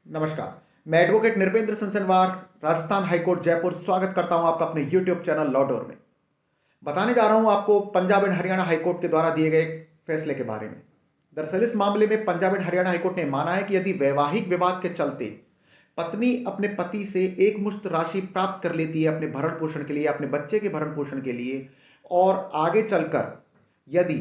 नमस्कार। मैं advocate Nripendra संसनवार, Rajasthan high court Jaipur स्वागत करता हूं आपका अपने यूट्यूब चैनल लॉ डोर में। बताने जा रहा हूं आपको पंजाब एंड हरियाणा हाईकोर्ट के द्वारा दिए गए फैसले के बारे में। दरअसल इस मामले में पंजाब एंड हरियाणा हाईकोर्ट ने माना है कि यदि वैवाहिक विवाद के चलते पत्नी अपने पति से एकमुश्त राशि प्राप्त कर लेती है अपने भरण पोषण के लिए, अपने बच्चे के भरण पोषण के लिए, और आगे चलकर यदि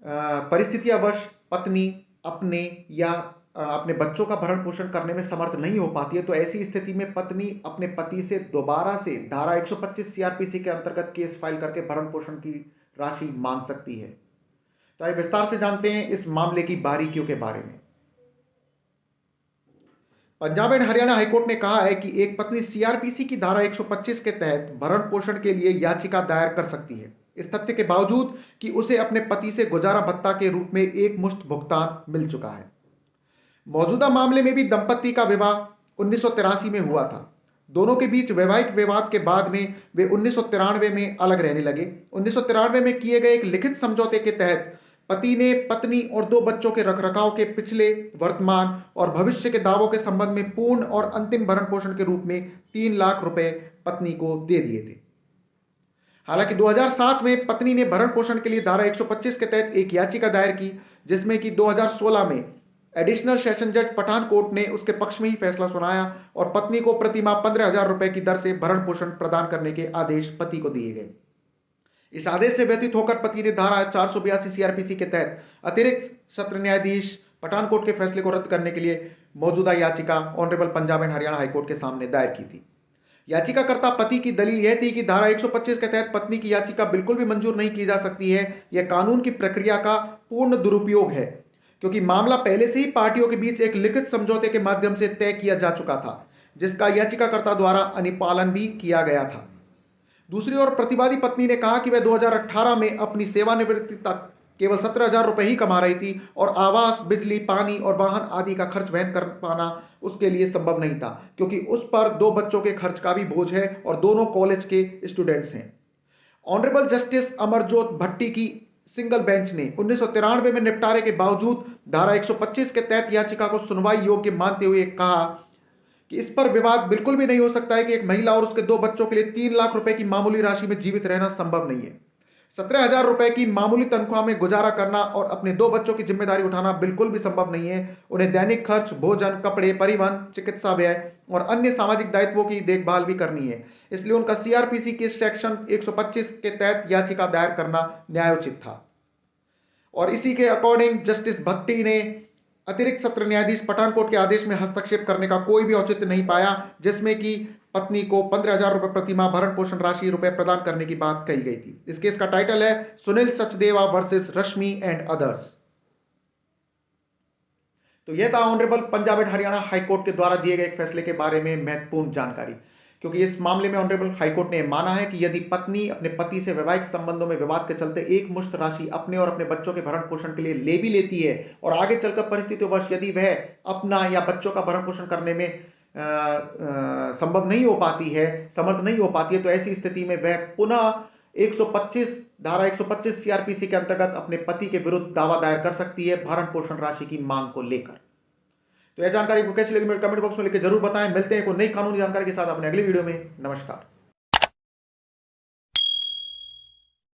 परिस्थितियांवश पत्नी अपने या अपने बच्चों का भरण पोषण करने में समर्थ नहीं हो पाती है, तो ऐसी स्थिति में पत्नी अपने पति से दोबारा से धारा 125 सीआरपीसी के अंतर्गत केस फाइल करके भरण पोषण की राशि मांग सकती है। तो आइए विस्तार से जानते हैं इस मामले की बारीकियों के बारे में। पंजाब एंड हरियाणा हाईकोर्ट ने कहा है कि एक पत्नी सीआरपीसी की धारा 125 के तहत भरण पोषण के लिए याचिका दायर कर सकती है, इस तथ्य के बावजूद कि उसे अपने पति से गुजारा भत्ता के रूप में एक मुश्त भुगतान मिल चुका है। मौजूदा मामले में भी दंपति का विवाह 1983 में हुआ था। दोनों के बीच वैवाहिक विवाद के बाद में वे 1993 में अलग रहने लगे। 1993 में किए गए एक लिखित समझौते के तहत पति ने पत्नी और 2 बच्चों के रखरखाव के पिछले, वर्तमान और भविष्य के दावों के संबंध में पूर्ण और अंतिम भरण पोषण के रूप में 3 लाख रुपए पत्नी को दे दिए थे। हालांकि 2007 में पत्नी ने भरण पोषण के लिए धारा 125 के तहत एक याचिका दायर की, जिसमें कि 2016 में एडिशनल सेशन जज पठानकोट ने उसके पक्ष में ही फैसला सुनाया और पत्नी को प्रति माह 15,000 रुपए की दर से भरण पोषण प्रदान करने के आदेश पति को दिए गए। इस आदेश से व्यतीत होकर पति ने धारा 482 सीआरपीसी के तहत अतिरिक्त सत्र न्यायाधीश पठानकोट के फैसले को रद्द करने के लिए मौजूदा याचिका honourable Punjab and Haryana high court के सामने दायर की थी। याचिकाकर्ता पति की दलील यह थी कि धारा 125 के तहत पत्नी की याचिका बिल्कुल भी मंजूर नहीं की जा सकती है। यह कानून की प्रक्रिया का पूर्ण दुरुपयोग है, क्योंकि मामला पहले से ही पार्टियों के बीच एक लिखित समझौते के माध्यम से तय किया जा चुका था, जिसका याचिकाकर्ता द्वारा अनुपालन भी किया गया था। दूसरी ओर प्रतिवादी पत्नी ने कहा कि वह 2018 में अपनी सेवानिवृत्ति तक केवल 17,000 रुपए ही कमा रही थी और आवास, बिजली, पानी और वाहन आदि का खर्च वहन कर पाना उसके लिए संभव नहीं था, क्योंकि उस पर 2 बच्चों के खर्च का भी बोझ है और दोनों कॉलेज के स्टूडेंट्स हैं। ऑनरेबल जस्टिस अमरजोत भट्टी की सिंगल बेंच ने 1993 में निपटारे के बावजूद धारा 125 के तहत याचिका को सुनवाई योग्य मानते हुए कहा कि इस पर विवाद बिल्कुल भी नहीं हो सकता है कि एक महिला और उसके 2 बच्चों के लिए 3 लाख रुपए की मामूली राशि में जीवित रहना संभव नहीं है। 17,000 रुपए की मामूली तनख्वाह में गुजारा करना और अपने 2 बच्चों की जिम्मेदारी उठाना बिल्कुल भी संभव नहीं है। उन्हें दैनिक खर्च, भोजन, कपड़े, परिवहन, चिकित्सा व्यय और अन्य सामाजिक दायित्वों की देखभाल भी करनी है। इसलिए उनका सीआरपीसी के सेक्शन 125 के तहत याचिका दायर करना न्यायोचित था। और इसी के अकॉर्डिंग जस्टिस भट्टी ने अतिरिक्त सत्र न्यायाधीश पठानकोट के आदेश में हस्तक्षेप करने का कोई भी औचित्य नहीं पाया, जिसमें कि पत्नी को 15,000 रुपए प्रति माह भरण पोषण राशि रुपए प्रदान करने की बात कही गई थी। इस केस का टाइटल है Sunil Sachdeva versus Rashmi and others. तो यह था honourable Punjab and Haryana high court के द्वारा दिए गए एक फैसले के बारे में महत्वपूर्ण जानकारी, क्योंकि इस मामले में ऑनरेबल हाईकोर्ट ने माना है कि यदि पत्नी अपने पति से वैवाहिक संबंधों में विवाद के चलते एक मुश्त राशि अपने और अपने बच्चों के भरण पोषण के लिए ले भी लेती है और आगे चलकर परिस्थितिवश यदि वह अपना या बच्चों का भरण पोषण करने में संभव नहीं हो पाती है, समर्थ नहीं हो पाती है, तो ऐसी स्थिति में वह पुनः 125 धारा 125 सीआरपीसी के अंतर्गत अपने पति के विरुद्ध दावा दायर कर सकती है भरण पोषण राशि की मांग को लेकर। तो यह जानकारी आपको कैसी लगी मेरे कमेंट बॉक्स में लिख के जरूर बताएं। मिलते हैं कोई नई कानूनी जानकारी के साथ अपने अगली वीडियो में। नमस्कार।